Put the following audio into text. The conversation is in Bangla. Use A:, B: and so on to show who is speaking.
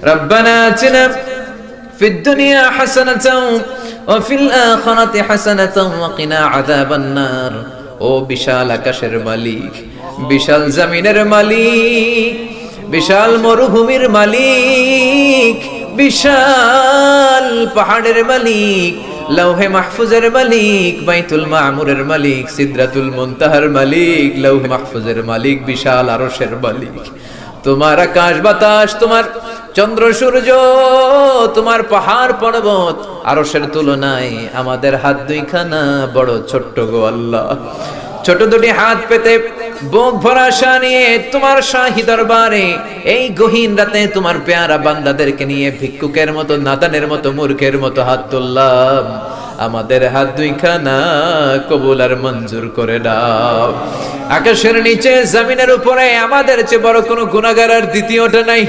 A: রব্বানা আতিনা ফিদ দুনিয়া হাসানাতাও ওয়া ফিল আখিরাতি হাসানাতাও ওয়া কিনা আযাবান নার। ও বিশাল আকাশের মালিক, বিশাল জমিনের মালিক, বিশাল মরুভূমির মালিক, বিশাল পাহাড়ের মালিক, লৌহে মাহফুজের মালিক, বাইতুল মামুরের মালিক, সিদরাতুল মুনতাহার মালিক, লৌহে মাহফুজের মালিক, বিশাল আরশের মালিক। তোমার আকাশ বাতাস, তোমার চন্দ্র সূর্য, তোমার পাহাড় পর্বত আরশের তুলনায় আমাদের হাত দুইখানা বড় ছোট্ট গো আল্লাহ। ছোট দুটি হাত পেতে বুক ভরা আশা নিয়ে তোমার শাহী দরবারে এই গহীন রাতে তোমার পেয়ারা বান্দাদেরকে নিয়ে ভিক্ষুকের মতো, নাদানের মতো, মূর্খের মতো হাত তুললাম। আমাদের হাত দুইখানা কবুল আর মঞ্জুর করে দাও। আকাশের নিচে জমিনের উপরে আমাদের চেয়ে বড় কোনো গুনাহগার আর দ্বিতীয়টা নাই।